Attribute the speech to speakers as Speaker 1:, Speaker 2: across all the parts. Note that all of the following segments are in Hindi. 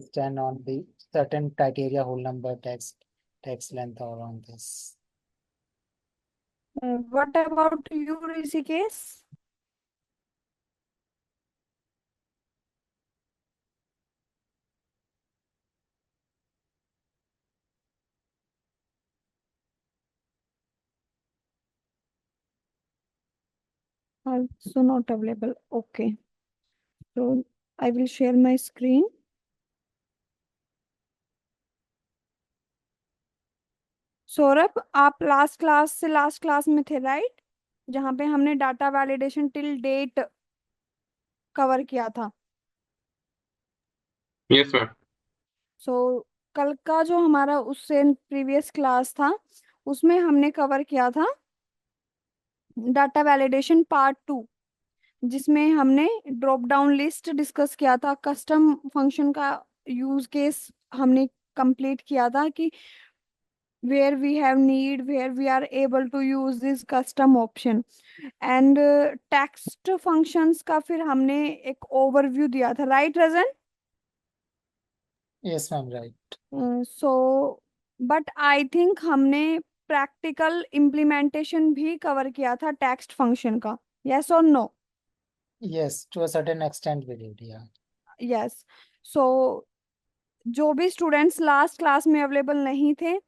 Speaker 1: stand on the certain criteria, whole number, text length, or on this.
Speaker 2: What about you, Rishikesh? Also not available. Okay. So I will share my screen. Saurabh, आप लास्ट क्लास में थे, राइट? जहाँ पे हमने data validation till date cover किया था।
Speaker 3: Yes ma'am.
Speaker 2: सो कल का जो हमारा उससे प्रीवियस क्लास था, उसमें हमने कवर किया था डाटा वैलिडेशन पार्ट 2, जिसमें हमने ड्रॉप डाउन लिस्ट डिस्कस किया था, कस्टम फंक्शन का यूज केस हमने कंप्लीट किया था कि where we have need, where we are able to use this custom option, and text functions का फिर हमने एक ओवरव्यू दिया था, right Rajan?
Speaker 1: Yes, ma'am, right.
Speaker 2: So but I think हमने प्रैक्टिकल इम्प्लीमेंटेशन भी कवर किया था टेक्स्ट फंक्शन का, यस और no?
Speaker 1: Yes, to a certain extent we did, yeah.
Speaker 2: Yes. So जो भी स्टूडेंट्स लास्ट क्लास में अवेलेबल नहीं थे,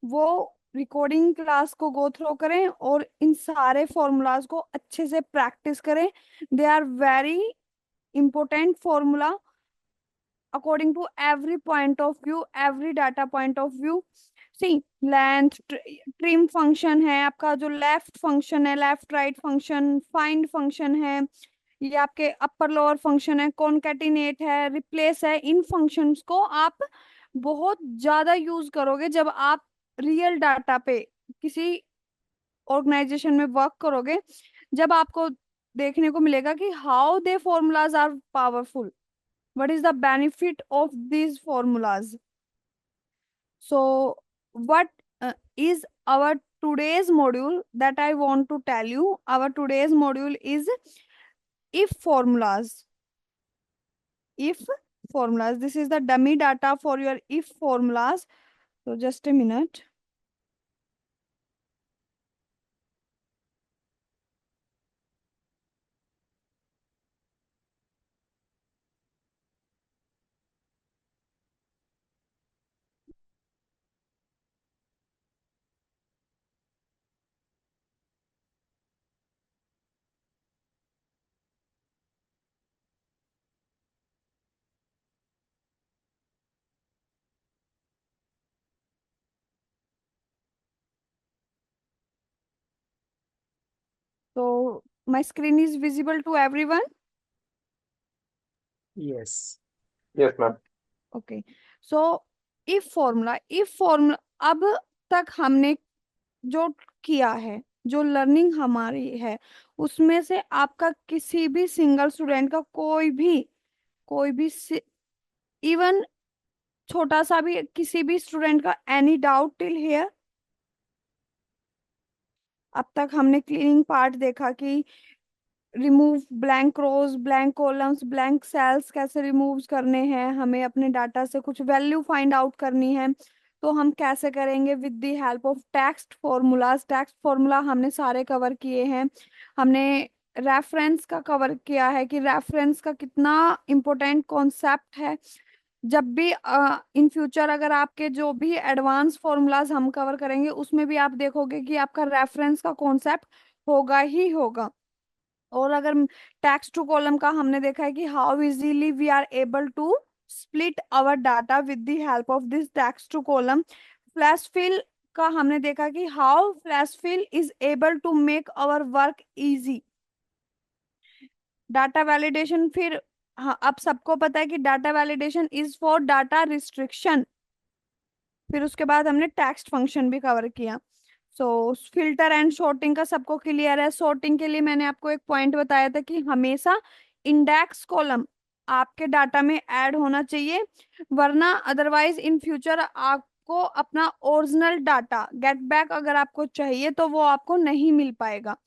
Speaker 2: वो रिकॉर्डिंग क्लास को गो थ्रो करें और इन सारे फॉर्मूलाज को अच्छे से प्रैक्टिस करें। They are very important formula according to every point of view, every data point of view. See, length, trim function है आपका, जो लेफ्ट फंक्शन है, left right function, find function है, ये आपके अपर लोअर फंक्शन है, कॉनकैटिनेट है, रिप्लेस है। इन फंक्शंस को आप बहुत ज्यादा यूज करोगे जब आप रियल डाटा पे किसी ऑर्गेनाइजेशन में वर्क करोगे, जब आपको देखने को मिलेगा कि how they formulas are powerful, what is the benefit of these formulas. So what is our today's module that I want to tell you? Our today's module is if formulas. If formulas, this is the dummy data for your if formulas. So just a minute. So my screen is visible to everyone.
Speaker 1: Yes.
Speaker 3: Yes ma'am.
Speaker 2: Okay. So if formula अब तक हमने जो किया है, जो लर्निंग हमारी है, उसमें से आपका किसी भी सिंगल स्टूडेंट का कोई भी इवन छोटा सा भी किसी भी स्टूडेंट का एनी डाउट टिल हियर? अब तक हमने क्लीनिंग पार्ट देखा कि रिमूव ब्लैंक रोज, ब्लैंक कॉलम्स, ब्लैंक सेल्स कैसे रिमूव करने हैं, हमें अपने डाटा से कुछ वैल्यू फाइंड आउट करनी है, तो हम कैसे करेंगे with the help of text formulas. Text formula हमने सारे कवर किए हैं। हमने रेफरेंस का कवर किया है कि रेफरेंस का कितना इम्पोर्टेंट कॉन्सेप्ट है। जब भी इन फ्यूचर अगर आपके जो भी एडवांस फॉर्मूलाज हम कवर करेंगे, उसमें भी आप देखोगे कि आपका रेफरेंस का कॉन्सेप्ट होगा ही होगा। और अगर टैक्स टू कॉलम का हमने देखा है कि how easily we are able to split our data with the help of this text to column. Flash fill का हमने देखा कि how flash fill is able to make our work easy. Data validation फिर, हाँ, अब सबको पता है कि data validation is for data restriction. फिर उसके बाद हमने टेक्स्ट फंक्शन भी कवर किया। सो फिल्टर एंड सॉर्टिंग का सबको क्लियर है। सॉर्टिंग के लिए मैंने आपको एक पॉइंट बताया था कि हमेशा इंडेक्स कॉलम आपके डाटा में ऐड होना चाहिए, वरना अदरवाइज इन फ्यूचर आपको अपना ओरिजिनल डाटा गेट बैक अगर आपको चाहिए तो वो आपको नहीं मिल पाएगा।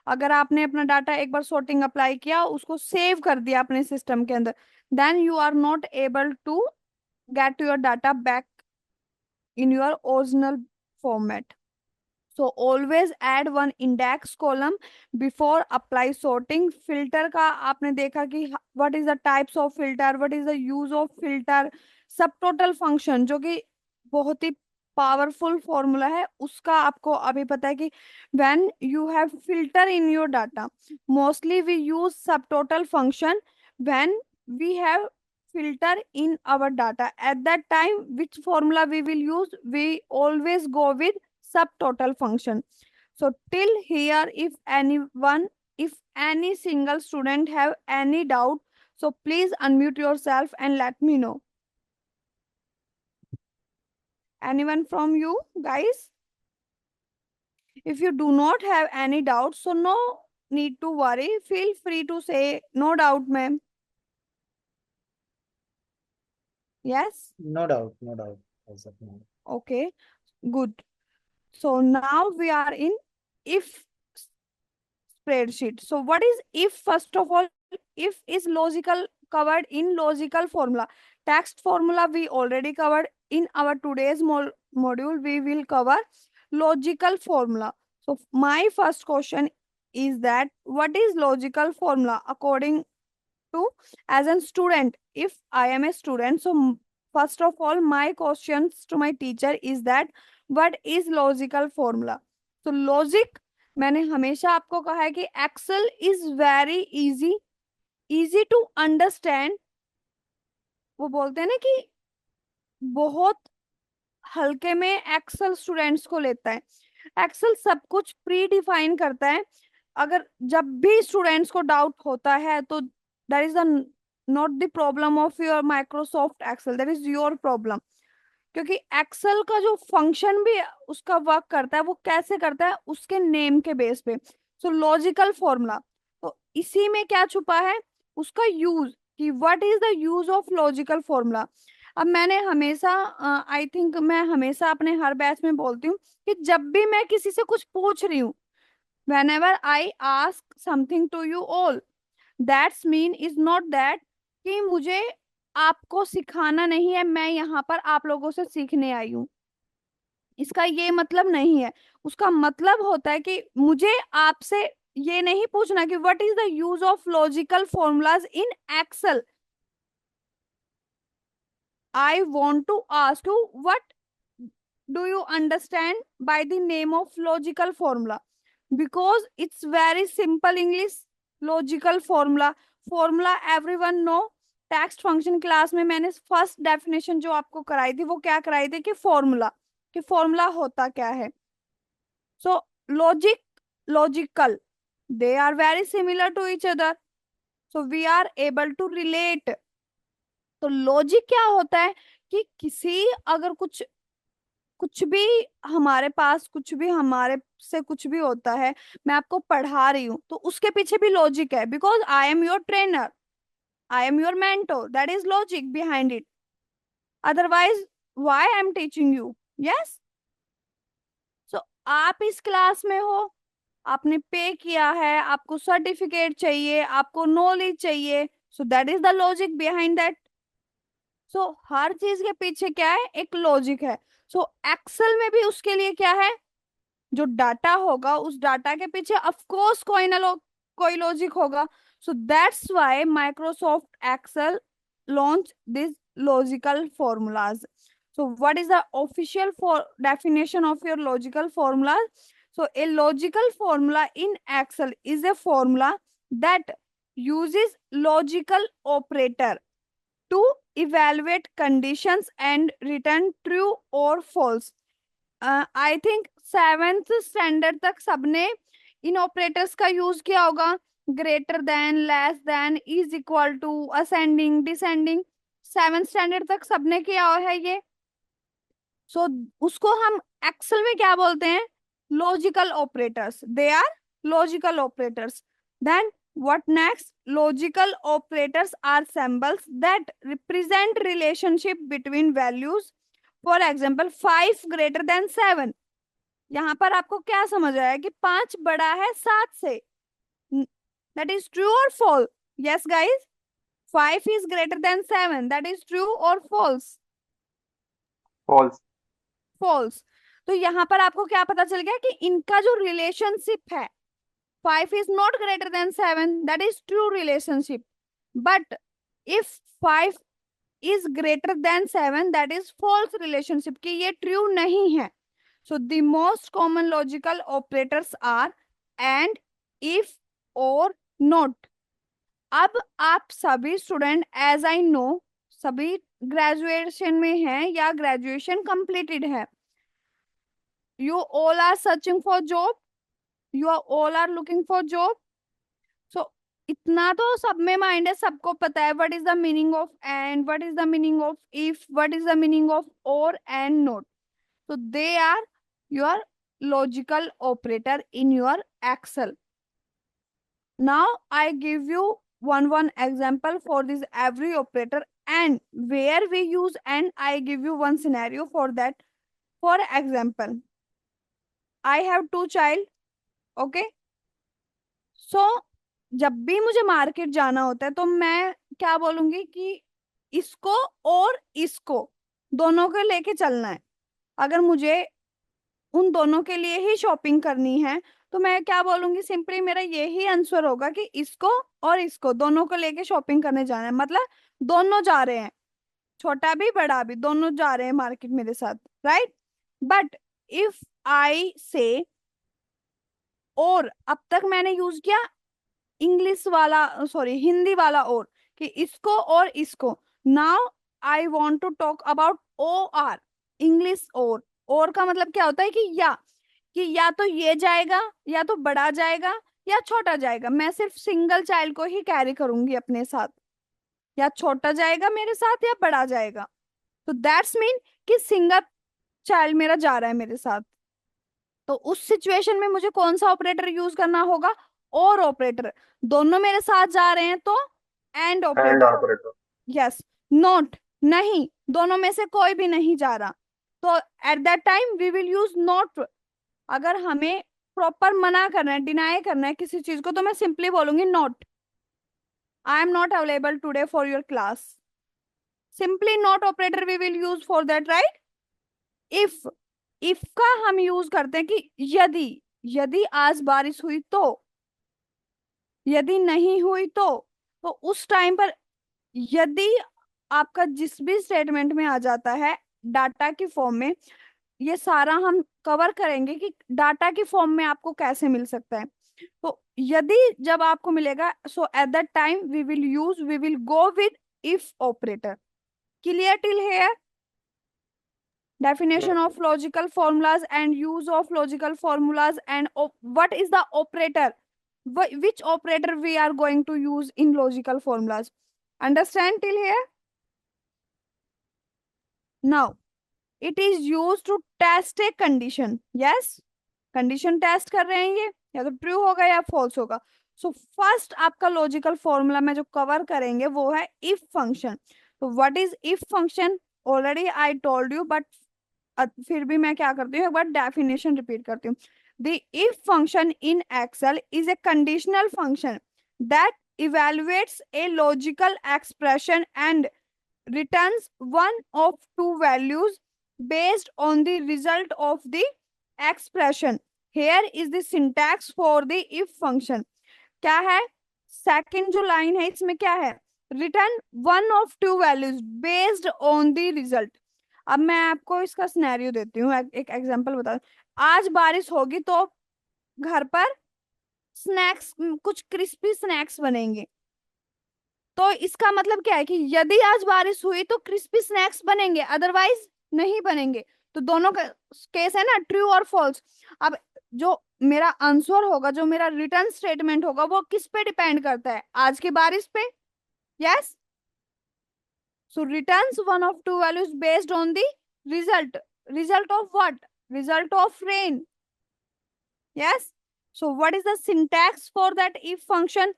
Speaker 2: अगर आपने अपना डाटा एक बार सॉर्टिंग अप्लाई किया, उसको सेव कर दिया अपने सिस्टम के अंदर, then you are not able to get your data back in your original format. So always add one index column before apply sorting. Filter का आपने देखा कि what is the types of filter, what is the use of filter, subtotal function जो कि बहुत ही पावरफुल फॉर्मूला है, उसका आपको अभी पता है कि when you have filter in your data, mostly we use subtotal function when we have filter in our data. At that time, which formula we will use? We always go with subtotal function. So till here, if any single student have any doubt, so please unmute yourself and let me know. Anyone from you guys? If you do not have any doubt, so no need to worry. Feel free to say no doubt, ma'am. Yes?
Speaker 1: No doubt, no doubt. As of now.
Speaker 2: Okay, good. So now we are in if spreadsheet. So what is if? First of all, if is logical covered in logical formula. Text formula we already covered in our today's module. We will cover logical formula. So my first question is that what is logical formula according to as a student? If I am a student, so first of all my questions to my teacher is that what is logical formula? So logic, मैंने हमेशा आपको कहा है कि Excel is very easy, easy to understand. वो बोलते हैं ना कि बहुत हल्के में एक्सेल स्टूडेंट्स को लेता है। एक्सेल सब कुछ प्री डिफाइन करता है। अगर जब भी स्टूडेंट्स को डाउट होता है तो that is the not the problem of your Microsoft Excel, that is your problem. क्योंकि एक्सेल का जो फंक्शन भी उसका वर्क करता है वो कैसे करता है, उसके नेम के बेस पे। सो लॉजिकल फॉर्मूला, तो इसी में क्या छुपा है, उसका यूज, कि what is the use of logical formula. अब मैंने हमेशा आई थिंक मैं हमेशा अपने हर बैच में बोलती हूँ कि जब भी मैं किसी से कुछ पूछ रही हूँ, whenever I ask something to you all, that's mean is not that कि मुझे आपको सिखाना नहीं है, मैं यहाँ पर आप लोगों से सीखने आई हूँ, इसका ये मतलब नहीं है। उसका मतलब होता है कि मुझे आपसे ये नहीं पूछना कि what is the use of logical formulas in Excel. I want to ask you what do you understand by the name of logical formula, because it's very simple English. Logical formula, formula everyone know. Text function class में मैंने फर्स्ट डेफिनेशन जो आपको कराई थी वो क्या कराई थी, कि फॉर्मूला होता क्या है। So logic, logical, they are very similar to each other, so we are able to relate. तो लॉजिक क्या होता है कि किसी अगर कुछ कुछ भी हमारे पास, कुछ भी हमारे से कुछ भी होता है, मैं आपको पढ़ा रही हूँ तो उसके पीछे भी लॉजिक है, because I am your trainer, I am your mentor, that is logic behind it. Otherwise why I am teaching you? Yes. So आप इस क्लास में हो, आपने पे किया है, आपको सर्टिफिकेट चाहिए, आपको नॉलेज चाहिए, so that is the logic behind that. So हर चीज के पीछे क्या है, एक लॉजिक है। सो एक्सेल में भी उसके लिए क्या है, जो डाटा होगा उस डाटा के पीछे ऑफ कोर्स कोई ना कोई लॉजिक होगा। So that's why Microsoft Excel launch this logical formulas. So what is the official for definition of your logical formula? So a logical formula in Excel is a formula that uses logical operator to evaluate conditions and return true or false. I think seventh standard तक सबने इन ऑपरेटर्स का यूज किया होगा। Greater than, less than, is equal to, ascending, descending, seventh standard तक सबने किया हुआ है ये। सो उसको हम एक्सेल में क्या बोलते हैं, logical operators, they are logical operators. Then what next? Logical operators are symbols that represent relationship between values. For example, 5 greater than 7, यहाँ पर आपको क्या समझ आया कि 5 बड़ा है 7 से, that is true or false? Yes guys, 5 is greater than 7, that is true or false?
Speaker 3: False.
Speaker 2: False. तो यहाँ पर आपको क्या पता चल गया कि इनका जो रिलेशनशिप है, 5 is not greater than 7, that is true relationship. But if 5 is greater than 7, that is false relationship, कि ये true नहीं है. So the most common logical operators are and, if, or, not. अब आप सभी स्टूडेंट, एज आई नो, सभी ग्रेजुएशन में हैं या ग्रेजुएशन कंप्लीटेड है. You all are searching for job, you are all are looking for job. So इतना तो सब में माइंड है, सबको पता है what is the meaning of and, what is the meaning of if, what is the meaning of or and not. So they are your logical operator in your Excel. Now I give you one example for this every operator and where we use, and I give you one scenario for that. For example, I have 2 child. Okay. So जब भी मुझे मार्केट जाना होता है तो मैं क्या बोलूंगी कि इसको और इसको दोनों को लेके चलना है. अगर मुझे उन दोनों के लिए ही शॉपिंग करनी है तो मैं क्या बोलूंगी, सिंपली मेरा यही आंसर होगा कि इसको और इसको दोनों को लेके शॉपिंग करने जाना है. मतलब दोनों जा रहे हैं, छोटा भी बड़ा भी दोनों जा रहे हैं मार्केट मेरे साथ, राइट. बट इफ आई से, और अब तक मैंने यूज किया इंग्लिश वाला, सॉरी हिंदी वाला, और कि इसको और इसको. Now I want to talk about O R, English. और का मतलब क्या होता है कि या तो ये जाएगा, या तो बड़ा जाएगा, या छोटा जाएगा. मैं सिर्फ सिंगल चाइल्ड को ही कैरी करूंगी अपने साथ, या छोटा जाएगा मेरे साथ या बड़ा जाएगा. तो दैट्स मीन कि सिंगल चाइल्ड मेरा जा रहा है मेरे साथ. तो उस सिचुएशन में मुझे कौन सा ऑपरेटर यूज करना होगा, और ऑपरेटर. दोनों मेरे साथ जा रहे हैं तो and
Speaker 3: and
Speaker 2: operator.
Speaker 3: Operator.
Speaker 2: Yes. Not, नहीं, दोनों में से कोई भी नहीं जा रहा, तो at that time we will use not. अगर हमें प्रॉपर मना करना है, डिनाई करना है किसी चीज को, तो मैं सिंपली बोलूंगी not, I am not available today for your class. Simply not operator we will use for that, right. If का हम यूज करते हैं कि यदि आज बारिश हुई तो, यदि नहीं हुई तो उस टाइम पर यदि आपका जिस भी स्टेटमेंट में आ जाता है डाटा की फॉर्म में, ये सारा हम कवर करेंगे कि डाटा की फॉर्म में आपको कैसे मिल सकता है. तो यदि जब आपको मिलेगा, so at that time we will go with if operator. Clear till here? Definition of logical formulas and use of logical formulas, and what is the operator, which operator we are going to use in logical formulas. Understand till here? Now it is used to test a condition. Yes, condition test कर रहे हैं, ये या तो ट्रू होगा या फॉल्स होगा. सो फर्स्ट आपका लॉजिकल फॉर्मूला में जो कवर करेंगे वो है इफ फंक्शन. तो what is if function, already I told you, but फिर भी मैं क्या करती हूँ, एक बार डेफिनेशन रिपीट करती हूँ. The if function in Excel is a conditional function that evaluates a logical expression and returns one of two values based on the result of the expression. Here is the syntax for the if function. क्या है, सेकंड जो लाइन है इसमें क्या है, return one of to values based on the result. अब मैं आपको इसका सिनेरियो देती हूँ, एक एग्जांपल बता. आज बारिश होगी तो घर पर स्नैक्स, कुछ क्रिस्पी स्नैक्स बनेंगे. तो इसका मतलब क्या है कि यदि आज बारिश हुई तो क्रिस्पी स्नैक्स बनेंगे, अदरवाइज नहीं बनेंगे. तो दोनों का केस है ना, ट्रू और फॉल्स. अब जो मेरा आंसर होगा, जो मेरा रिटर्न स्टेटमेंट होगा, वो किस पे डिपेंड करता है, आज की बारिश पे. Yes. So returns one of to values based on the result of what, result of rain. Yes. So what is the syntax for that if function?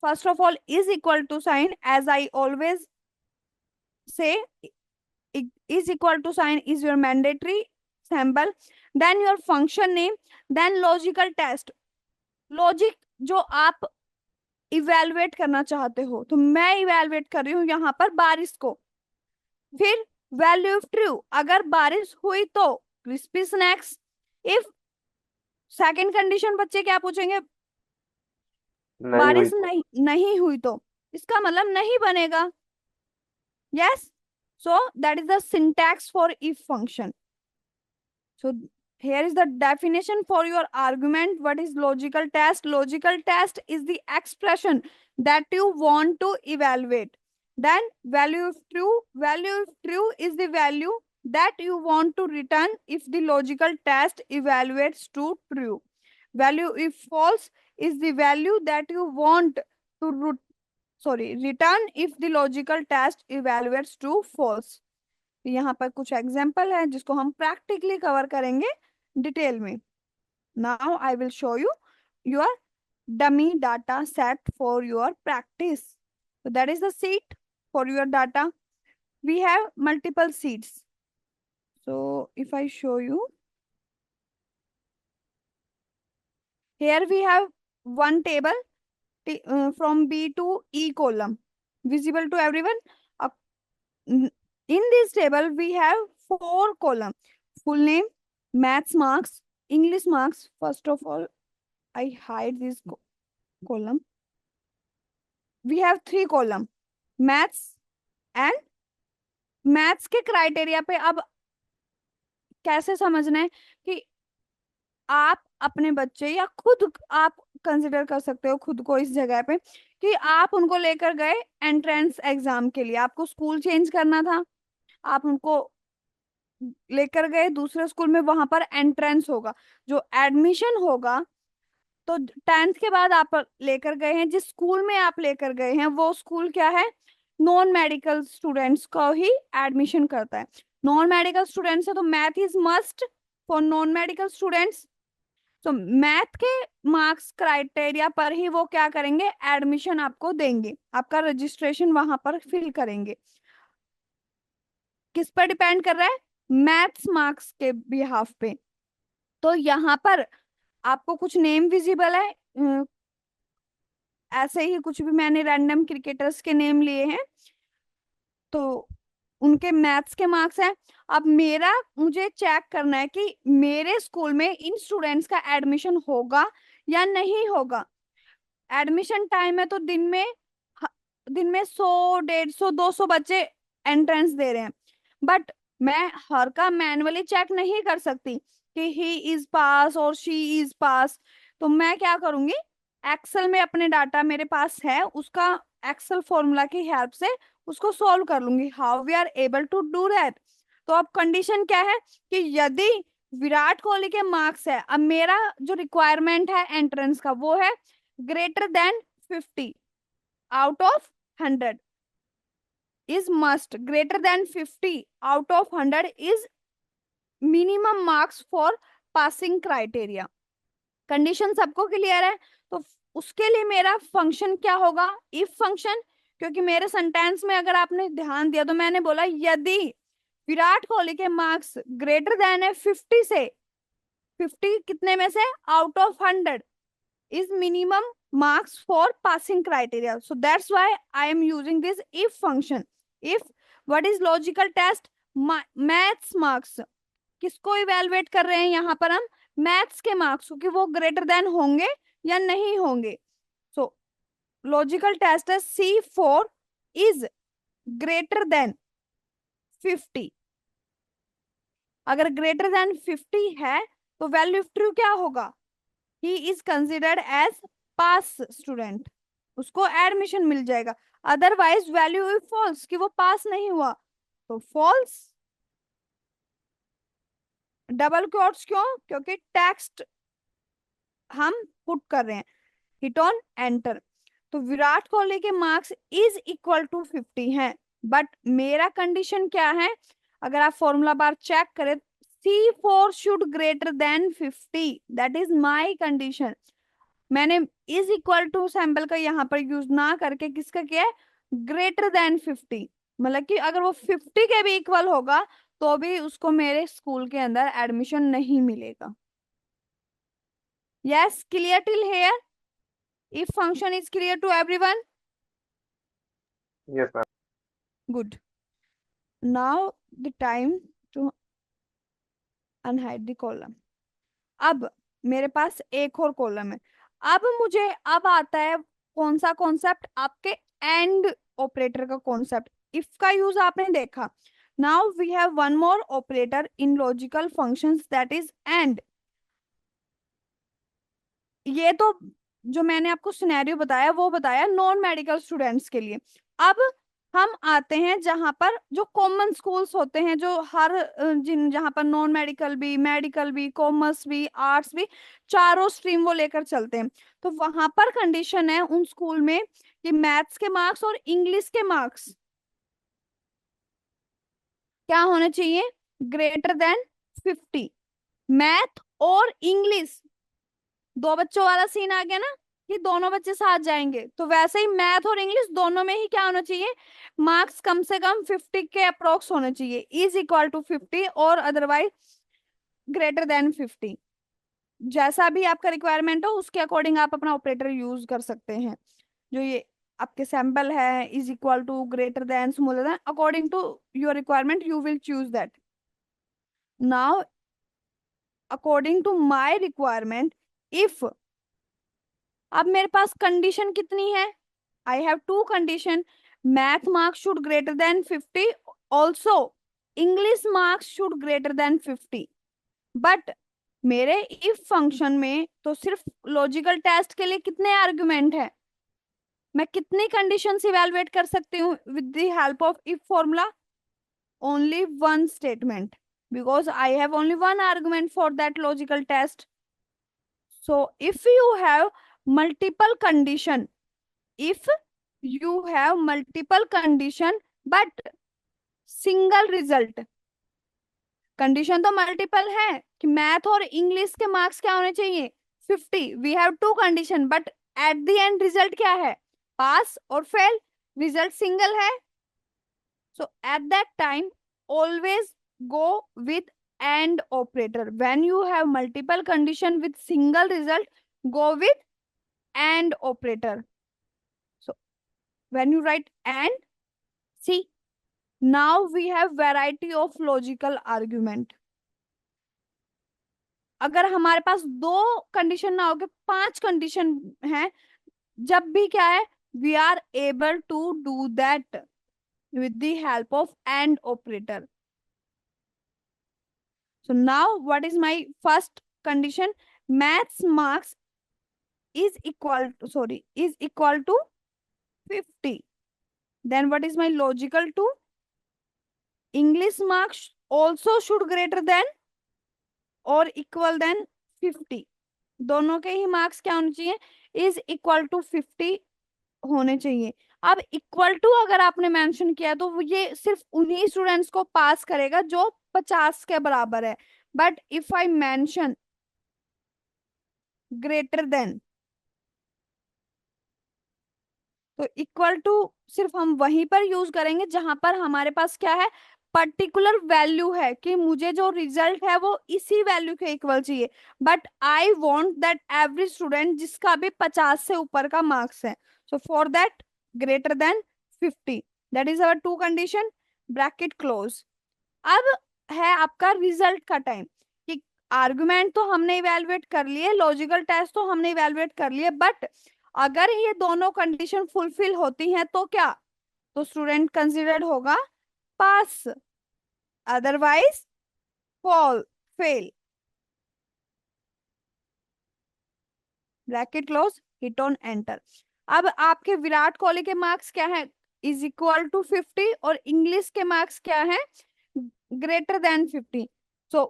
Speaker 2: First of all, is equal to sign, as I always say, is equal to sign is your mandatory symbol. Then your function name, then logical test. Logic जो आप इवेलुएट करना चाहते हो, तो मैं इवेलुएट कर रही हूँ यहाँ पर बारिश को. फिर वैल्यू इफ ट्रू, अगर बारिश हुई तो crispy snacks. If second condition बच्चे क्या पूछेंगे,
Speaker 3: नहीं हुई
Speaker 2: बारिश
Speaker 3: तो।
Speaker 2: नहीं हुई तो इसका मतलब नहीं बनेगा। yes, so that is the syntax for if function. So here is the definition for your argument. What is logical test? Logical test is the expression that you want to evaluate. Then value if true is the value that you want to return if the logical test evaluates to true. Value if false is the value that you want to return if the logical test evaluates to false. यहाँ पर कुछ एग्जाम्पल है जिसको हम प्रैक्टिकली कवर करेंगे डिटेल में। Now I will show you your dummy data set for your practice. So that is the seat for your data. We have multiple seats. So if I show you, here we have one table from B to E column, visible to everyone. In this table, we have 4 columns: full name, maths marks, English marks. First of all, I hide this column. We have 3 columns, maths and maths के क्राइटेरिया पे। अब कैसे समझना है कि आप अपने बच्चे या खुद आप कंसिडर कर सकते हो खुद को इस जगह पे कि आप उनको लेकर गए एंट्रेंस एग्जाम के लिए, आपको स्कूल चेंज करना था, आप उनको लेकर गए दूसरे स्कूल में, वहां पर एंट्रेंस होगा, जो एडमिशन होगा। तो 10th के बाद आप लेकर गए हैं, जिस स्कूल में आप लेकर गए हैं वो स्कूल क्या है, नॉन मेडिकल स्टूडेंट्स को ही एडमिशन करता है। नॉन मेडिकल स्टूडेंट्स है तो math is must for non medical students. तो मैथ के मार्क्स क्राइटेरिया पर ही वो क्या करेंगे, एडमिशन आपको देंगे, आपका रजिस्ट्रेशन वहां पर फिल करेंगे। किस पर डिपेंड कर रहा है, मैथ्स मार्क्स के बिहाफ पे। तो यहाँ पर आपको कुछ नेम विजिबल है, ऐसे ही कुछ भी मैंने रैंडम क्रिकेटर्स के नेम लिए हैं, तो उनके मैथ्स के मार्क्स हैं। अब मुझे चेक करना है कि मेरे स्कूल में इन स्टूडेंट्स का एडमिशन होगा या नहीं होगा। एडमिशन टाइम है तो दिन में 100, 150, 200 बच्चे एंट्रेंस दे रहे हैं, बट मैं हर का मैनुअली चेक नहीं कर सकती कि ही इज पास और शी इज पास। तो मैं क्या करूंगी, एक्सेल में अपने डाटा मेरे पास है, उसका एक्सेल फॉर्मूला की हेल्प से उसको सॉल्व कर लूंगी। How we are able to do that. तो अब कंडीशन क्या है कि यदि विराट कोहली के मार्क्स है, अब मेरा जो रिक्वायरमेंट है एंट्रेंस का वो है greater than 50 out of 100 is must, greater than 50 out of 100 is minimum marks for passing criteria। Condition सबको क्लियर है। तो उसके लिए मेरा फंक्शन क्या होगा, इफ फंक्शन। क्योंकि मेरे सेंटेंस में अगर आपने ध्यान दिया तो मैंने बोला यदि विराट कोहली के मार्क्स ग्रेटर देन है 50 से, 50 कितने में से, out of 100 is minimum marks for passing criteria. So that's why I am using this if function. If what is logical test, maths marks किसको इवेलुएट कर रहे हैं यहाँ पर हम, मैथ्स के मार्क्स को, कि वो ग्रेटर देन होंगे या नहीं होंगे। सो लॉजिकल टेस्ट है C4 is greater than 50। अगर ग्रेटर देन 50 है तो वैल्यू ट्रू क्या होगा, he is considered as pass student, उसको एडमिशन मिल जाएगा। अदरवाइज वैल्यू इफ फॉल्स कि वो पास नहीं हुआ तो फॉल्स। डबल क्वोट्स क्यों, क्योंकि टेक्स्ट हम पुट कर रहे हैं, हिट ऑन एंटर। तो विराट कोहली के मार्क्स इज इक्वल टू 50 हैं, बट मेरा कंडीशन क्या है, अगर आप फॉर्मूला बार चेक करें, C4 should greater than 50, that is my condition. मैंने इज इक्वल टू सैंपल का यहाँ पर यूज ना करके किसका किया है, ग्रेटर देन 50, मतलब कि अगर वो 50 के भी इक्वल होगा तो भी उसको मेरे स्कूल के अंदर एडमिशन नहीं मिलेगा। Yes, clear till here? If function is clear to everyone?
Speaker 3: Yes ma'am.
Speaker 2: Good. Now the time to unhide the column. अब मेरे पास एक और कॉलम है। अब मुझे अब आता है कौन सा कॉन्सेप्ट, आपके एंड ऑपरेटर का कॉन्सेप्ट। इफ का यूज आपने देखा। Now we have one more operator in logical functions, that is and. ये तो जो मैंने आपको सिनेरियो बताया वो बताया नॉन मेडिकल स्टूडेंट्स के लिए। अब हम आते हैं जहां पर जो कॉमन स्कूल्स होते हैं, जो हर जिन जहां पर नॉन मेडिकल भी कॉमर्स भी आर्ट्स भी चारों स्ट्रीम वो लेकर चलते हैं। तो वहां पर कंडीशन है उन स्कूल में कि मैथ्स के मार्क्स और इंग्लिश के मार्क्स क्या होने चाहिए, ग्रेटर देन 50। मैथ और इंग्लिश दो बच्चों वाला सीन आ गया ना, कि दोनों बच्चे साथ जाएंगे, तो वैसे ही मैथ और इंग्लिश दोनों में ही क्या होना चाहिए, मार्क्स कम से कम 50 के अप्रोक्स होने चाहिए, इज इक्वल टू 50 और अदरवाइज ग्रेटर देन 50। जैसा भी आपका रिक्वायरमेंट हो उसके अकॉर्डिंग आप अपना ऑपरेटर यूज कर सकते हैं। जो ये आपके सैंपल है, is equal to, greater than, smaller than, according to your requirement you will choose that. Now according to my requirement, if, अब मेरे पास कंडीशन कितनी है, I have to condition. Math marks should greater than 50, also English marks should greater than 50। But मेरे इफ फंक्शन में तो सिर्फ लॉजिकल टेस्ट के लिए कितने आर्गुमेंट है, मैं कितनी कंडीशंस इवेलुएट कर सकती हूँ with the help of if formula, only one statement, because I have only one argument for that logical test. So if you have multiple condition, if you have multiple condition but single result, condition तो मल्टीपल है कि मैथ और इंग्लिश के मार्क्स क्या होने चाहिए, 50। We have to condition but at the end result क्या है, पास और फेल, रिजल्ट सिंगल है। So at that time always go with and operator. When you have multiple condition with single result, go with and operator. So when you write and, see, now we have variety of logical argument। अगर हमारे पास दो कंडीशन ना हो के 5 कंडीशन है, जब भी क्या है, we are able to do that with the help of and operator। So now what is my first condition, maths marks is equal to 50। then what is my logical to, English marks also should greater than और इक्वल देन 50। दोनों के ही मार्क्स क्या होने चाहिए, इज इक्वल टू 50 होने चाहिए। अब इक्वल टू अगर आपने मेंशन किया तो ये सिर्फ उन्हीं स्टूडेंट्स को पास करेगा जो 50 के बराबर है। But if I mention greater than, तो इक्वल टू सिर्फ हम वहीं पर यूज करेंगे जहां पर हमारे पास क्या है, पर्टिकुलर वैल्यू है कि मुझे जो रिजल्ट है वो इसी वैल्यू के इक्वल चाहिए। But I want that every student जिसका भी 50 से ऊपर का मार्क्स है, so for that greater than 50, that is our two condition, bracket close. अब है आपका रिजल्ट का टाइम, कि आर्गुमेंट तो हमने इवेलुएट कर लिए, लॉजिकल टेस्ट तो हमने इवेलुएट कर लिए, बट अगर ये दोनों कंडीशन फुलफिल होती हैं तो क्या, तो स्टूडेंट कंसिडर्ड होगा pass, otherwise fail. Bracket close, hit on enter. अब आपके विराट कोहली के मार्क्स क्या है, इज इक्वल टू 50 और इंग्लिश के मार्क्स क्या है, ग्रेटर देन 50। सो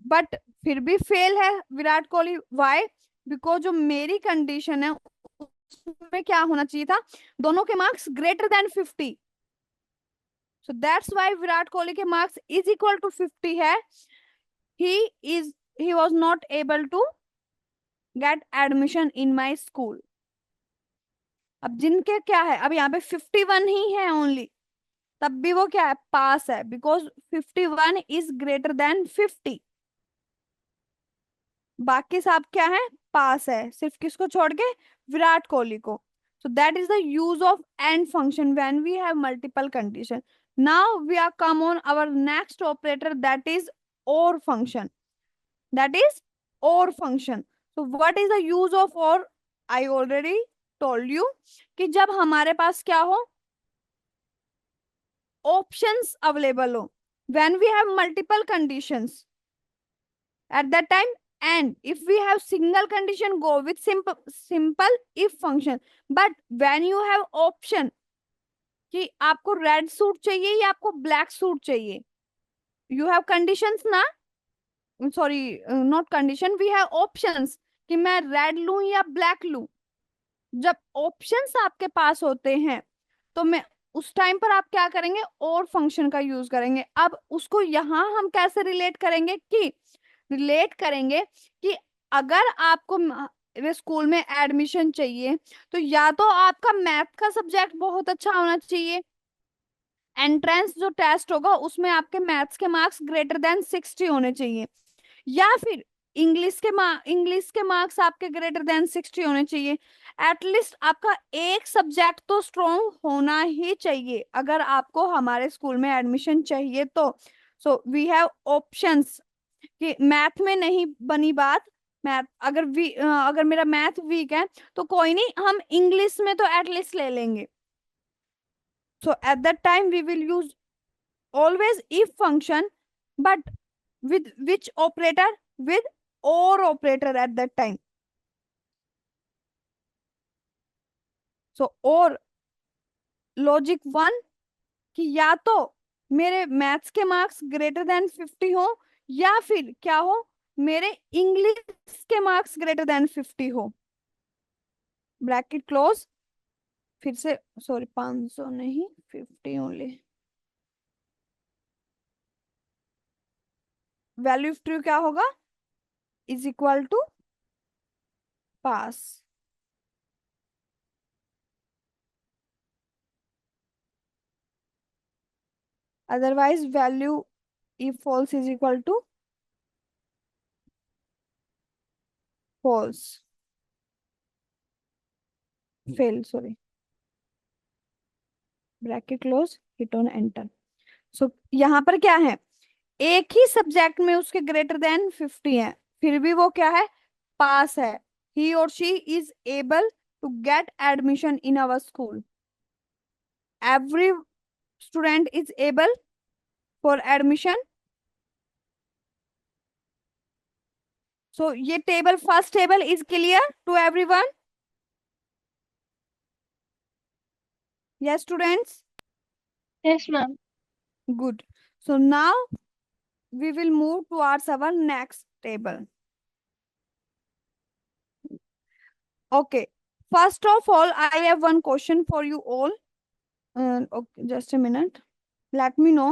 Speaker 2: बट फिर भी फेल है विराट कोहली, वाई, बिकॉज जो मेरी कंडीशन है उसमें क्या होना चाहिए था, दोनों के marks greater than 50। So that's why Virat Kohli के मार्क्स इज इक्वल टू 50 है। He was not able to get admission in my school. अब जिनके क्या है, अब यहाँ पे 51 ही है ओनली, तब भी वो क्या है, पास है, बिकॉज 51 इज ग्रेटर देन 50। बाकी सब क्या है, पास है, सिर्फ किसको छोड़ के, विराट कोहली को। So that is the use of and function when we have multiple condition. Now we are come on our next operator, that is OR function. That is OR function. So what is the use of OR? I already told you कि जब हमारे पास क्या हो, options available हो, when we have multiple conditions at that time, and if we have single condition, go with simple if function. But when you have option कि आपको रेड सूट चाहिए या आपको ब्लैक सूट चाहिए, यू हैव कंडीशंस ना, sorry not condition, we have options कि मैं रेड लूं या ब्लैक लूं। जब ऑप्शंस आपके पास होते हैं तो मैं उस टाइम पर आप क्या करेंगे, और फंक्शन का यूज करेंगे। अब उसको यहां हम कैसे रिलेट करेंगे कि अगर आपको स्कूल में एडमिशन चाहिए तो या तो आपका मैथ का सब्जेक्ट बहुत अच्छा होना चाहिए, एंट्रेंस जो टेस्ट होगा उसमें आपके मैथ्स के मार्क्स ग्रेटर देन 60 होने चाहिए, या फिर इंग्लिश के मार्क्स आपके ग्रेटर देन 60 होने चाहिए। एटलीस्ट आपका एक सब्जेक्ट तो स्ट्रॉन्ग होना ही चाहिए अगर आपको हमारे स्कूल में एडमिशन चाहिए तो। सो वी हैव ऑप्शंस कि मैथ में नहीं बनी बात, मैथ अगर मेरा मैथ वीक है तो कोई नहीं, हम इंग्लिश में तो एटलीस्ट ले लेंगे। So at that time we will use always if function, but with which operator, with or operator at that time. So or logic one कि या तो मेरे मैथ्स के मार्क्स ग्रेटर देन 50 हो या फिर क्या हो, मेरे इंग्लिश के मार्क्स ग्रेटर देन 50 हो, ब्रैकेट क्लोज। फिर से सॉरी 500 नहीं 50 ओनली, वैल्यू ऑफ ट्रू क्या होगा, is equal to pass. Otherwise value if false is equal to false, fail, sorry, bracket close, hit on enter. So यहाँ पर क्या है, एक ही सब्जेक्ट में उसके ग्रेटर देन 50 है, फिर भी वो क्या है, पास है। He or she is able to get admission in our school, every student is able for admission. So ये table, first table is clear to everyone? Yes students?
Speaker 4: Yes, ma'am.
Speaker 2: Good. So now we will move towards our next table. Okay. First of all, I have one question for you all. Okay, just a minute. Let me know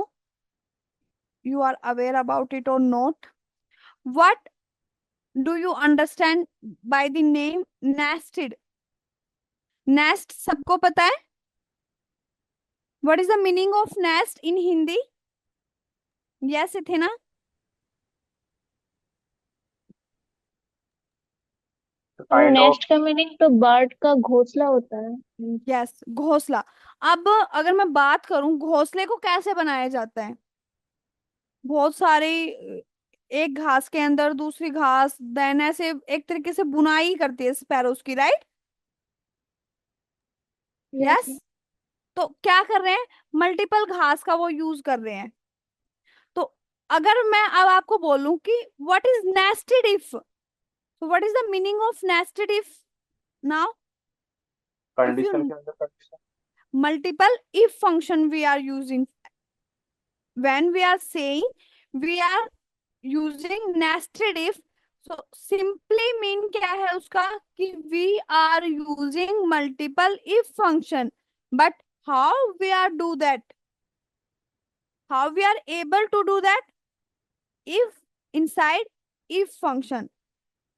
Speaker 2: you are aware about it or not. What do you understand by the name nested? Nest सबको पता है? What is the meaning of nest in Hindi? Yes, Ithena?
Speaker 3: Kind of
Speaker 4: nest का मीनिंग तो बर्ड का घोंसला होता है।
Speaker 2: यस, घोंसला। अब अगर मैं बात करूं घोंसले को कैसे बनाया जाता है, बहुत सारी एक घास के अंदर दूसरी घास, देन ऐसे एक तरीके से बुनाई करती है स्पैरोस की, राइट?
Speaker 4: Yes
Speaker 2: yes. तो क्या कर रहे हैं, मल्टीपल घास का वो यूज कर रहे हैं। तो अगर मैं अब आपको बोलूं कि what is nested if, so what is the meaning of nested if now? If
Speaker 3: condition
Speaker 2: you
Speaker 3: के अंदर condition
Speaker 2: multiple if function we are using, when we are saying we are using nested if, so simply mean क्या है उसका कि we are using multiple if function, but how we are do that, how we are able to do that, if inside if function।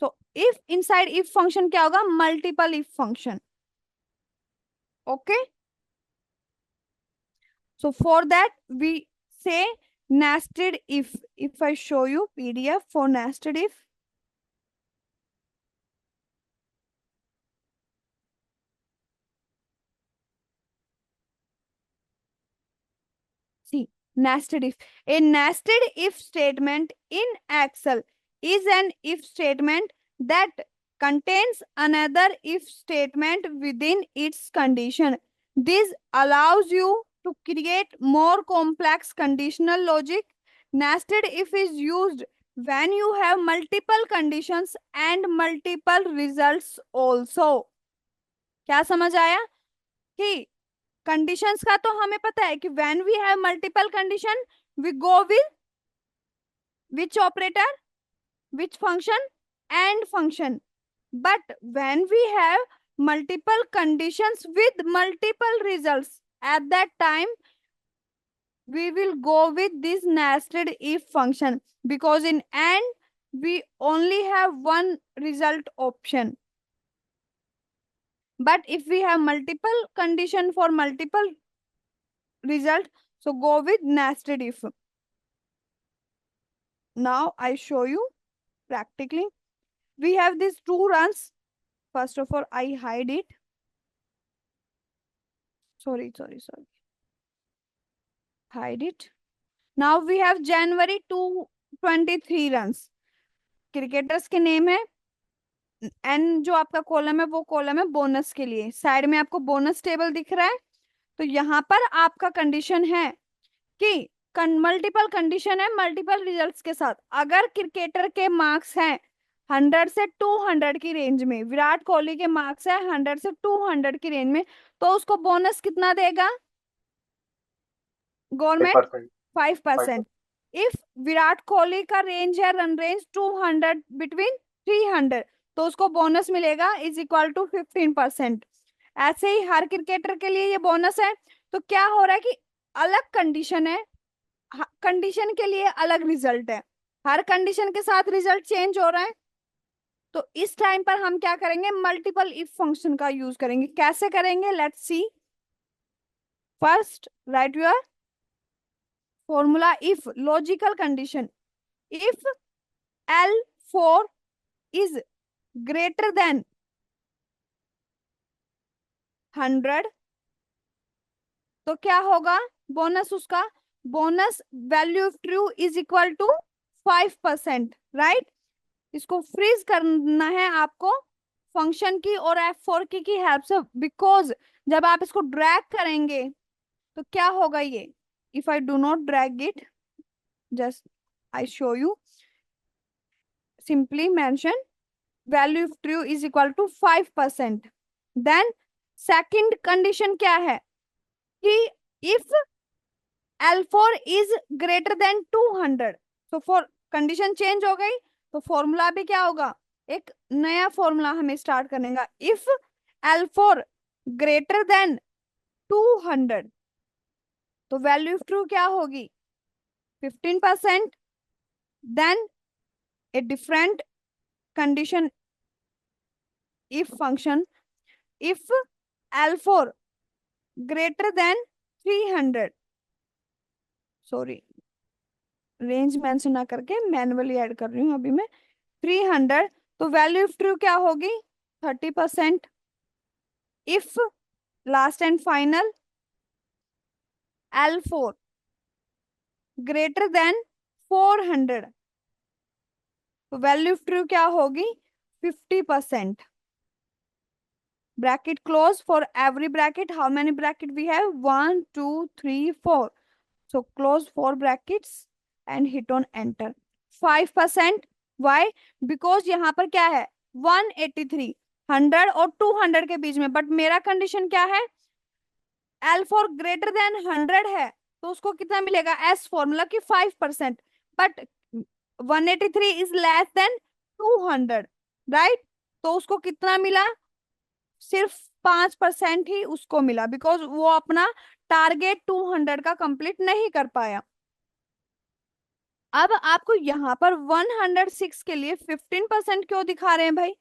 Speaker 2: so if inside if function क्या होगा, multiple if function। okay, so for that we say nested if I show you PDF for nested if, nested if. A nested if statement in Excel is an if statement that contains another if statement within its condition. This allows you to create more complex conditional logic. Nested if is used when you have multiple conditions and multiple results also. क्या समझ आया कि कंडीशंस का तो हमें पता है कि when we have multiple condition we go with which operator, which function, and function. But when we have multiple conditions with multiple results, at that time we will go with this nested if function, because in AND we only have one result option. But if we have multiple condition for multiple result, so go with nested if. Now I show you practically. We have these two runs. First of all, I hide it. Sorry. Hide it. Now we have January 223 runs. Cricketers के नेम है, एंड जो आपका कॉलम है वो कॉलम है बोनस के लिए. साइड में आपको बोनस टेबल दिख रहा है. तो यहाँ पर आपका कंडीशन है कि मल्टीपल कंडीशन है मल्टीपल रिजल्ट्स के साथ. अगर क्रिकेटर के मार्क्स हैं 100 से 200 की रेंज में, विराट कोहली के मार्क्स है 100 से 200 की रेंज में, तो उसको बोनस कितना देगा गवर्नमेंट? 5%. इफ विराट कोहली का रेंज है रन रेंज 200 बिटवीन 300, तो उसको बोनस मिलेगा इज इक्वल टू 15%. ऐसे ही हर क्रिकेटर के लिए ये बोनस है. तो क्या हो रहा है कि अलग कंडीशन है, कंडीशन के लिए अलग रिजल्ट है, हर कंडीशन के साथ रिजल्ट चेंज हो रहा है. तो इस टाइम पर हम क्या करेंगे? मल्टीपल इफ फंक्शन का यूज करेंगे. कैसे करेंगे? Let's see. First right your formula if logical condition. If L4 is greater than 100, तो क्या होगा बोनस? उसका bonus value of true is equal to 5%. Right. इसको फ्रीज करना है आपको फंक्शन की और F4 की हेल्प से, बिकॉज जब आप इसको ड्रैग करेंगे तो क्या होगा ये? If I do not drag it, just I show you. Simply mention value of true is equal to 5%. Then second condition क्या है कि if L4 is greater than 200, so for condition change हो गई, तो फॉर्मूला भी क्या होगा? एक नया फॉर्मूला हमें स्टार्ट करने का. If L4 greater than 200, तो वैल्यू ऑफ ट्रू क्या होगी? 15%. Then a different condition if function. If L4 greater than 300, sorry range mention ना करके मैन्युअली ऐड कर रही हूं अभी मैं. 300, तो वैल्यू ऑफ ट्रू क्या होगी? 30%. If last and final L4 greater than 400, तो वैल्यू ऑफ ट्रू क्या होगी? 50%. Bracket close for every bracket. How many bracket we have? 1 2 3 4. So close 4 brackets and hit on enter. 5%. Why? Because यहाँ पर क्या है? 183, 100 और 200 के बीच में. बट मेरा कंडीशन क्या है? L4 ग्रेटर देन 100 है, तो उसको कितना मिलेगा? एस फॉर्मूला की 5%. But 183 is less than 200, right. तो उसको कितना मिला? सिर्फ 5% ही उसको मिला, बिकॉज वो अपना टारगेट 200 का कंप्लीट नहीं कर पाया. अब आपको यहाँ पर 106 के लिए 15% क्यों दिखा रहे हैं भाई?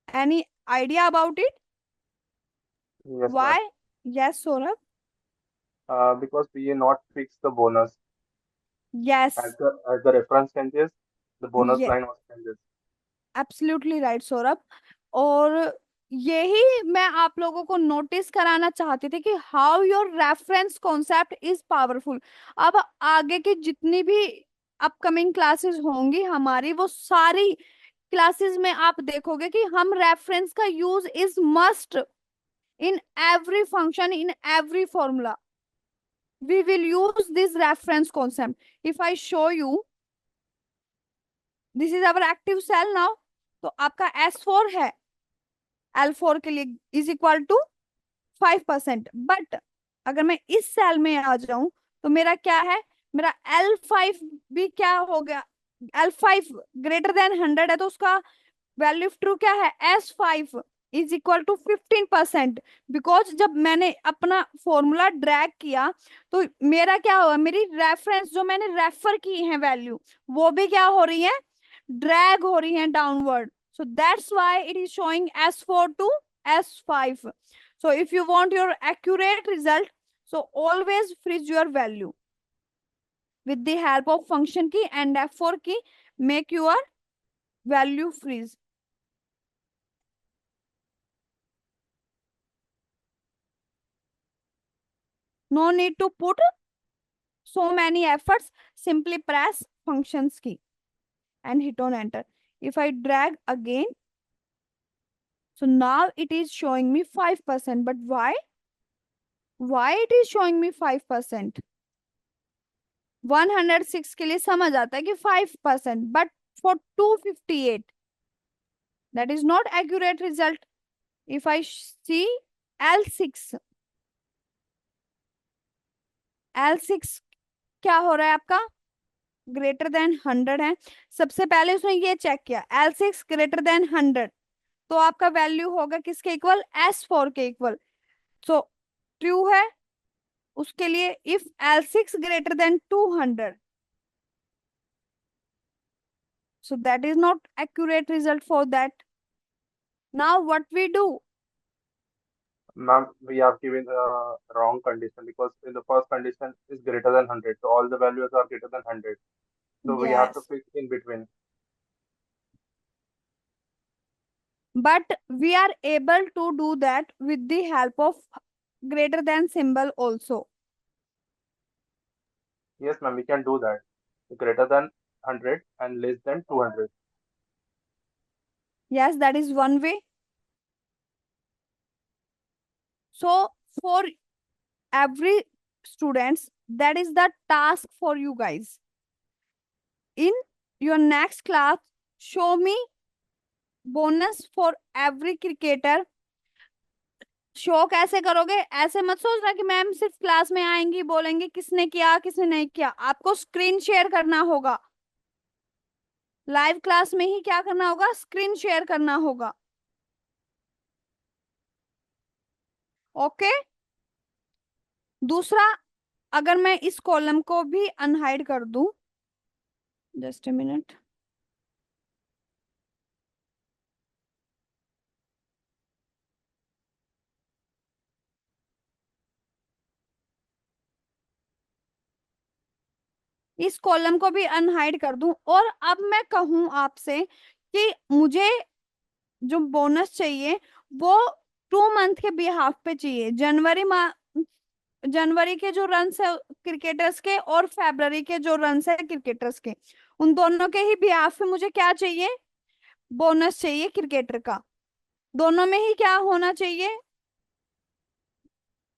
Speaker 2: Any idea about it?
Speaker 3: Yes,
Speaker 2: Why?
Speaker 3: ma'am.
Speaker 2: Yes, Saurabh.
Speaker 3: Because we not fix the bonus
Speaker 2: Yes,
Speaker 3: as the reference changes, the bonus
Speaker 2: Ye-
Speaker 3: line was changes.
Speaker 2: absolutely right, Saurabh. और यही मैं आप लोगों को नोटिस कराना चाहती थी कि how your reference concept is powerful. अब आगे की जितनी भी अपकमिंग क्लासेस होंगी हमारी, वो सारी क्लासेस में आप देखोगे कि हम रेफरेंस का use is must in every function, in every formula. We will use this reference concept. If I show you, this is our active cell now. तो आपका S4 है, L4 के लिए is equal to 5%. बट अगर मैं इस सेल में आ जाऊं तो मेरा क्या है, मेरा L5 भी क्या हो गया, L5 ग्रेटर देन 100 है, तो उसका वैल्यू ऑफ ट्रू क्या है, S5 is equal to 15%। Because जब मैंने अपना फॉर्मूला ड्रैग किया तो मेरा क्या हुआ, मेरी रेफरेंस जो मैंने रेफर की है वैल्यू, वो भी क्या हो रही है, ड्रैग हो रही है downward. So that's why it is showing S4 to S5. So if you want your accurate result, so always freeze your value with the help of function key and F4 key. Make your value freeze. No need to put so many efforts. Simply press functions key and hit on enter. If I drag again, so now it is showing me 5%. But why? Why it is showing me 5%? 106 के लिए समझ आता है कि 5%, but for 258 that is not accurate result. If I see L6 क्या हो रहा है आपका, ग्रेटर देन 100 है। सबसे पहले उसने ये चेक किया L6 ग्रेटर देन 100, तो आपका वैल्यू होगा किसके इक्वल, S4 के इक्वल। सो ट्रू है उसके लिए if L6 greater than 200, so that is not accurate result for that. Now what we do,
Speaker 3: Ma'am, we have given the wrong condition because in the first condition is greater than 100. So all the values are greater than 100. So we have to
Speaker 2: yes,
Speaker 3: fix in between.
Speaker 2: but we are able to do that with the help of greater than symbol also.
Speaker 3: Yes, ma'am, we can do that. Greater than 100 and less than 200.
Speaker 2: Yes, that is one way. So for every students, that is the task for you guys. In your next class, show me bonus for every cricketer. Show कैसे करोगे, ऐसे मत सोचना कि मैम सिर्फ क्लास में आएंगी बोलेंगे किसने किया किसने नहीं किया। आपको स्क्रीन शेयर करना होगा, लाइव क्लास में ही क्या करना होगा, स्क्रीन शेयर करना होगा। ओके, दूसरा, अगर मैं इस कॉलम को भी अनहाइड कर दूं, जस्ट अ मिनट, इस कॉलम को भी अनहाइड कर दूं, और अब मैं कहूं आपसे कि मुझे जो बोनस चाहिए वो 2 मंथ के बिहाफ पे चाहिए, जनवरी के जो रन्स है क्रिकेटर्स के और फरवरी के जो रन्स है क्रिकेटर्स के, उन दोनों के ही बिहाफ पे मुझे क्या चाहिए, बोनस चाहिए क्रिकेटर का। दोनों में ही क्या होना चाहिए,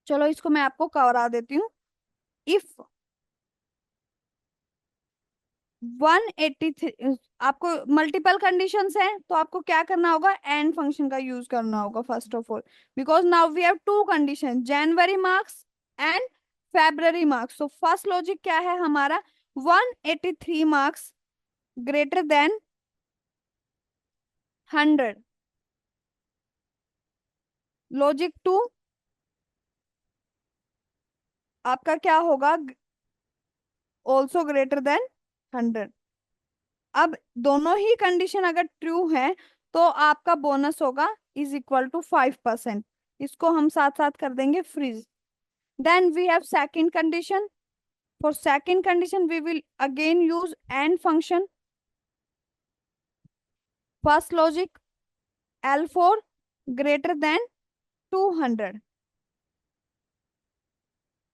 Speaker 2: चलो इसको मैं आपको करा देती हूँ। इफ 183, आपको मल्टीपल कंडीशंस हैं तो आपको क्या करना होगा, एंड फंक्शन का यूज करना होगा first of all, because now we have 2 condition, January marks and February marks. So first logic क्या है हमारा, 183 मार्क्स ग्रेटर देन 100। लॉजिक 2 आपका क्या होगा, ऑल्सो ग्रेटर देन 100। अब दोनों ही कंडीशन अगर ट्रू है तो आपका बोनस होगा इज इक्वल टू 5%। इसको हम साथ साथ कर देंगे freeze. Then we have second condition. For second condition we will again use and function. First logic L4 greater than 200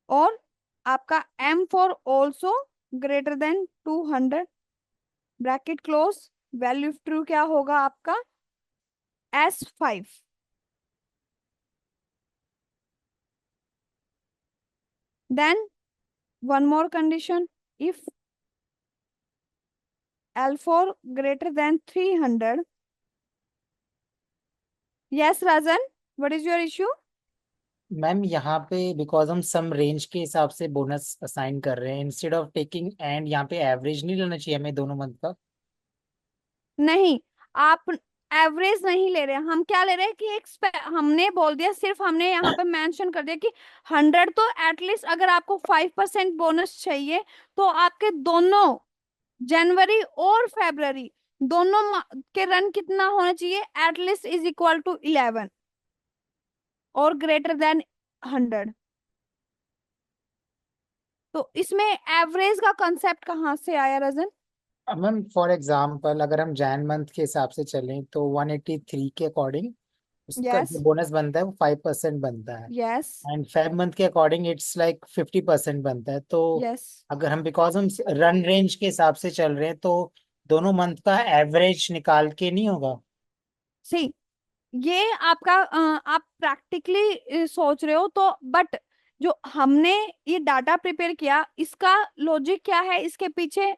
Speaker 2: और आपका M4 also greater than 200, bracket close, value true क्या होगा आपका S5। Then one more condition, if L4 greater than 300, yes Rajan, what is your issue?
Speaker 1: Ma'am यहाँ पे बिकॉज हम सम रेंज के हिसाब से बोनस असाइन कर रहे हैं, इंस्टेड ऑफ टेकिंग एंड यहाँ पे एवरेज नहीं लेना चाहिए हमें दोनों मंथ का।
Speaker 2: नहीं, आप एवरेज नहीं ले रहे हैं, हम क्या ले रहे हैं कि हमने बोल दिया, सिर्फ हमने यहाँ पे मेंशन कर दिया कि 100 तो एटलीस्ट, अगर आपको 5% बोनस चाहिए तो आपके दोनों जनवरी और फेब्रवरी दोनों के रन कितना होना चाहिए, एटलीस्ट इज इक्वल टू 11 और ग्रेटर देन 100। तो इसमें एवरेज का कंसेप्ट कहाँ से आया रजन?
Speaker 1: मैम फॉर एग्जांपल अगर हम जैन मंथ के हिसाब से चलें तो 183 के अकॉर्डिंग उसका
Speaker 2: यस
Speaker 1: जो बोनस बनता है वो 5% बनता है,
Speaker 2: यस
Speaker 1: एंड फेब मंथ के अकॉर्डिंग इट्स लाइक 50% बनता है। तो
Speaker 2: यस
Speaker 1: अगर हम बिकॉज हम रन रेंज के हिसाब से चल रहे हैं तो दोनों मंथ का एवरेज निकाल के नहीं होगा।
Speaker 2: सी, ये आपका आप प्रैक्टिकली सोच रहे हो तो, बट जो हमने ये डाटा प्रिपेयर किया इसका लॉजिक क्या है इसके पीछे,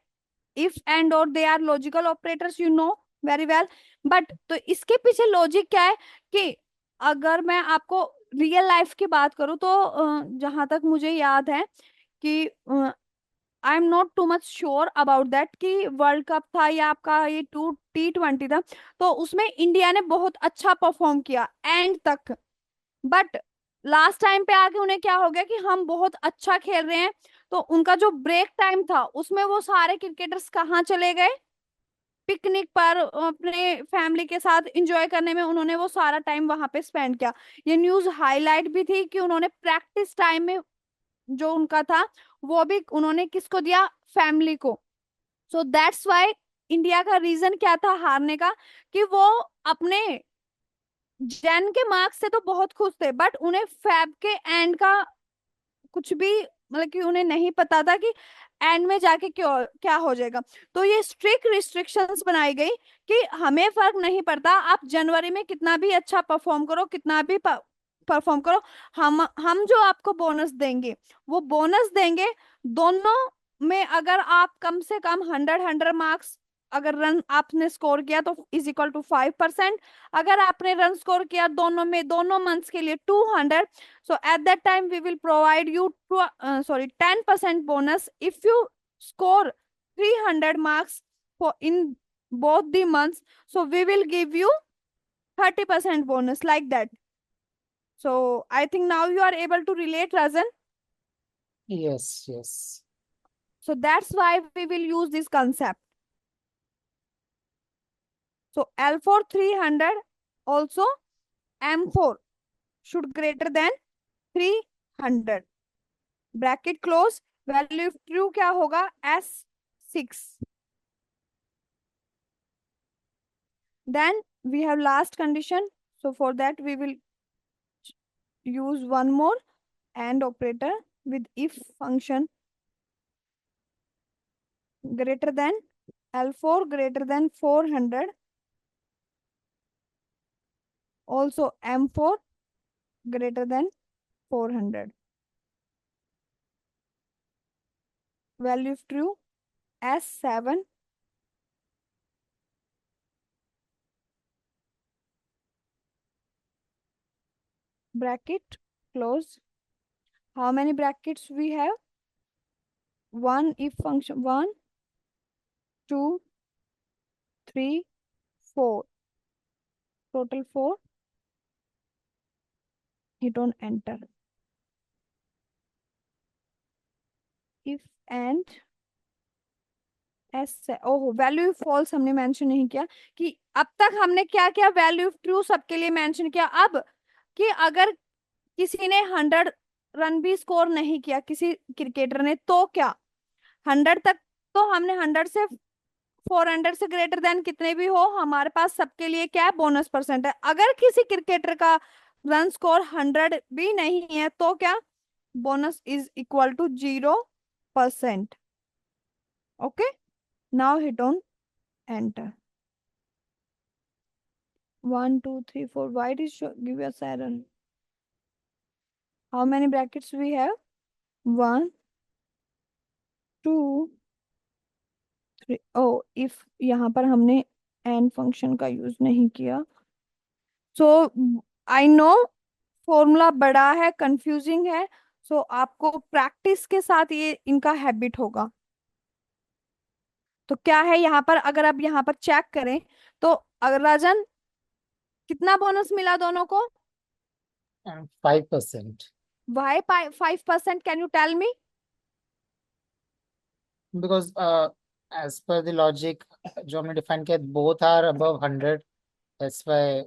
Speaker 2: इफ एंड और they are logical operators, you know very well. But तो इसके पीछे लॉजिक क्या है कि अगर मैं आपको रियल लाइफ की बात करूं तो जहां तक मुझे याद है कि आई am not too much sure about that कि वर्ल्ड कप था या आपका ये T20 था, तो उसमें इंडिया ने बहुत अच्छा परफॉर्म किया एंड तक। बट लास्ट टाइम पे आके उन्हें क्या हो गया कि हम बहुत अच्छा खेल रहे हैं, तो उनका जो ब्रेक टाइम था उसमें वो सारे क्रिकेटर्स कहाँ चले गए, पिकनिक पर, अपने फैमिली के साथ एंजॉय करने में उन्होंने वो सारा टाइम वहां पे स्पेंड किया। ये न्यूज हाईलाइट भी थी कि उन्होंने प्रैक्टिस टाइम में जो उनका था वो भी उन्होंने किसको दिया, फैमिली को। सो दैट्स वाई इंडिया का रीजन क्या था हारने का, कि वो अपने जैन के मार्क्स से तो बहुत खुश थे बट उन्हें फैब के एंड का कुछ भी, मतलब कि उन्हें नहीं पता था कि एंड में जाके क्या क्या हो जाएगा। तो ये स्ट्रिक्ट रिस्ट्रिक्शंस बनाई गई कि हमें फर्क नहीं पड़ता आप जनवरी में कितना भी अच्छा परफॉर्म करो, कितना भी परफॉर्म करो, हम जो आपको बोनस देंगे वो बोनस देंगे दोनों में। अगर आप कम से कम 100 मार्क्स अगर रन आपने स्कोर किया तो इज इक्वल टू 5%, अगर आपने रन स्कोर किया दोनों में दोनों मंथ्स के लिए 200, so at that time we will provide you 10% bonus if you score 300 marks for in both the months, so we will give you 30% bonus like that. So I think now you are able to relate, Razan.
Speaker 1: Yes yes.
Speaker 2: So that's why we will use this concept. So L4 300 also, M4 should greater than 300, bracket close, value true क्या होगा S6। then we have last condition, so for that we will use one more AND operator with if function, greater than L4 greater than 400, also M4 greater than 400, value of true S7, bracket close. How many brackets we have? One if function, 1 2 3 4, total 4. Hit on enter. if and S, oh value false हमने मेंशन नहीं किया, कि अब तक हमने क्या क्या वैल्यू ट्रू सबके लिए मेंशन किया। अब कि अगर किसी ने 100 रन भी स्कोर नहीं किया किसी क्रिकेटर ने, तो क्या 100 तक, तो हमने 100 से 400 से ग्रेटर देन कितने भी हो, हमारे पास सबके लिए क्या है, बोनस परसेंट है। अगर किसी क्रिकेटर का रन स्कोर 100 भी नहीं है तो क्या, bonus is equal to 0%। Okay, now hit on enter. 1 2 3 4, why it is give us error? How many brackets we have? 1 2 3। O, if यहाँ पर हमने एंड फंक्शन का यूज नहीं किया, सो आई नो फॉर्मूला बड़ा है, कंफ्यूजिंग है, सो आपको प्रैक्टिस के साथ ये इनका हैबिट होगा। तो क्या है यहाँ पर, अगर आप यहाँ पर चेक करें तो अगर राजन, कितना बोनस मिला दोनों को?
Speaker 1: 5%।
Speaker 2: Why 5%? Can you tell me?
Speaker 1: Because as per the logic जो हमने डिफाइन किया, both are above 100, that's why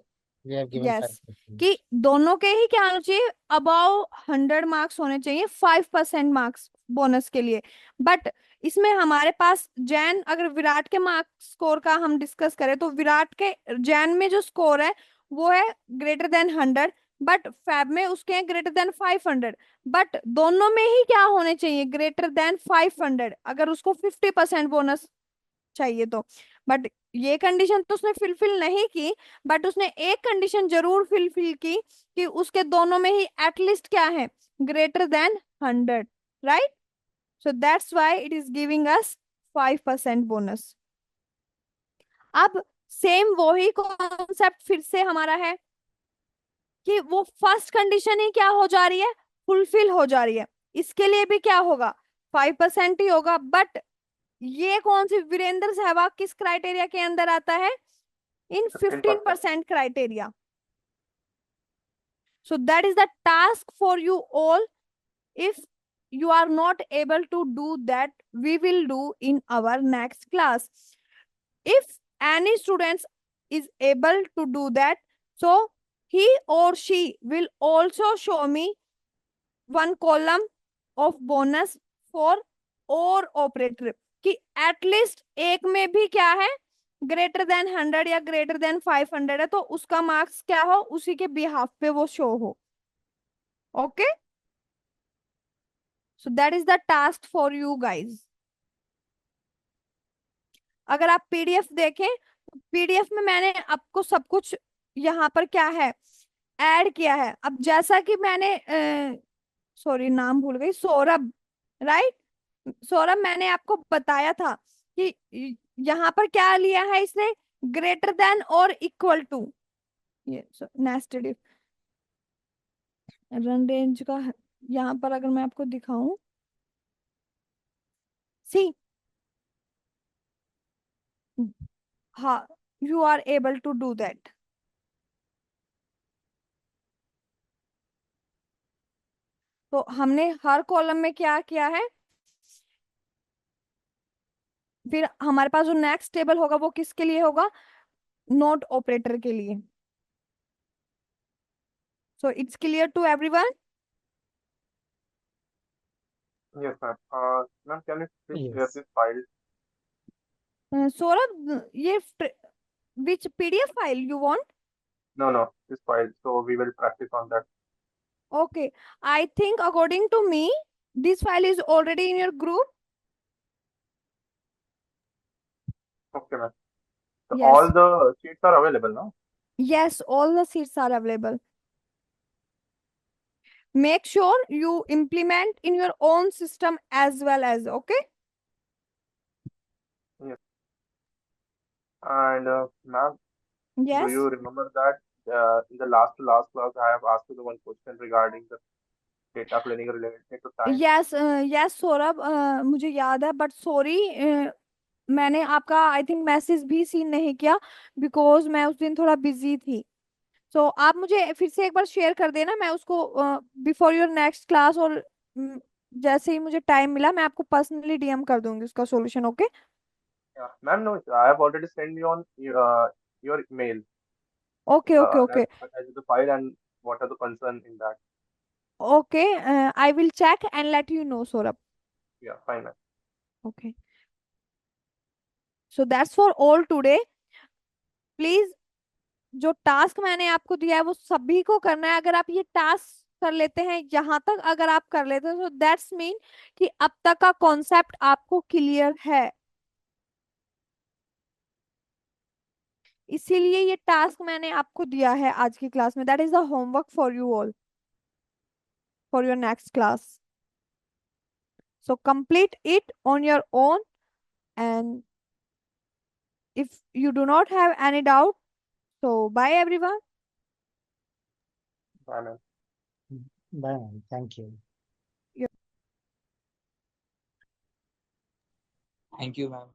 Speaker 1: we have given
Speaker 2: yes,
Speaker 1: 5%।
Speaker 2: कि दोनों के ही क्या होना चाहिए, अबाउ 100 मार्क्स होने चाहिए 5% मार्क्स बोनस के लिए। बट इसमें हमारे पास जैन, अगर विराट के मार्क्स स्कोर का हम डिस्कस करें तो विराट के जैन में जो स्कोर है वो है ग्रेटर देन 100, बट फैब में उसके हैं ग्रेटर देन 500। बट दोनों में ही क्या होने चाहिए, ग्रेटर देन 500, अगर उसको 50% बोनस चाहिए तो। बट ये कंडीशन तो उसने फिलफिल नहीं की, बट उसने एक कंडीशन जरूर फिलफिल की कि उसके दोनों में ही एटलीस्ट क्या है, greater than 100, right? So that's why it is giving us 5% bonus. अब सेम वही कॉन्सेप्ट फिर से हमारा है कि वो फर्स्ट कंडीशन ही क्या हो जा रही है, फुलफिल हो जा रही है। इसके लिए भी क्या होगा, 5% ही होगा। बट ये कौन सी, वीरेंद्र सहवाग किस क्राइटेरिया के अंदर आता है, इन
Speaker 3: 15%.
Speaker 2: 15% criteria. So that is the task for you all. If you are not able to do that, we will do in our next class. If any students is able to do that, so he or she will also show me one column of bonus for और operator, कि एटलीस्ट एक में भी क्या है, ग्रेटर देन 100 या ग्रेटर देन 500 है, तो उसका मार्क्स क्या हो, उसी के बिहाफ पे वो शो हो। Okay, so that is the task for you guys. अगर आप पीडीएफ देखें, पीडीएफ में मैंने आपको सब कुछ यहाँ पर क्या है, ऐड किया है। अब जैसा कि मैंने सॉरी नाम भूल गई, सौरभ, राइट? सौरभ, मैंने आपको बताया था कि यहाँ पर क्या लिया है इसने, ग्रेटर देन और इक्वल टू, ये नेस्टेड इफ रन रेंज का। यहाँ पर अगर मैं आपको दिखाऊं, सी, हाँ, you are able to do that. तो हमने हर कॉलम में क्या किया है, फिर हमारे पास जो नेक्स्ट टेबल होगा वो किसके लिए होगा, नोट ऑपरेटर के लिए। So it's clear to everyone?
Speaker 3: Yes, ma'am. Ma'am, can you please share
Speaker 1: Yes.
Speaker 3: this file?
Speaker 2: Saurabh, ये which PDF file you want?
Speaker 3: No, no, this file. So we will practice on that.
Speaker 2: Okay, I think according to me, this file is already in your group.
Speaker 3: Okay, ma'am. So
Speaker 2: Yes.
Speaker 3: all the sheets are available now.
Speaker 2: Yes, all the seats are available. Make sure you implement in your own system as well as, okay?
Speaker 3: Yes. And ma'am, do
Speaker 2: Yes.
Speaker 3: you remember that in the last class I have asked you the one question regarding the data planning related to time?
Speaker 2: Yes, yes, Saurabh, मुझे याद है, बट सॉरी, मैंने आपका आई थिंक मैसेज भी सीन नहीं किया, बिकॉज मैं उस दिन थोड़ा बिजी थी। सो आप मुझे फिर से एक बार शेयर कर देना, मैं उसको बिफोर योर नेक्स्ट क्लास, और जैसे ही मुझे टाइम मिला मैं आपको पर्सनली डीएम कर दूंगी उसका solution. Okay,
Speaker 3: Yeah, ma'am, no, I have already sent you on your email.
Speaker 2: Okay, okay, okay,
Speaker 3: Attach the file and what are the concern in that.
Speaker 2: Okay, I will check and let you know, Saurabh.
Speaker 3: Yeah, fine, ma'am.
Speaker 2: Okay, So that's for all today. Please, जो टास्क मैंने आपको दिया है वो सभी को करना है. अगर आप ये टास्क कर लेते हैं, यहाँ तक अगर आप कर लेते हैं, तो दैट्स मीन कि अब तक का कॉन्सेप्ट आपको क्लियर है. इसीलिए ये टास्क मैंने आपको दिया है आज की क्लास में. That is the homework for you all for your next class. So complete it on your own, and if you do not have any doubt, so bye everyone.
Speaker 3: Bye, ma'am.
Speaker 1: Bye, ma'am. Thank you.
Speaker 5: Thank you, ma'am.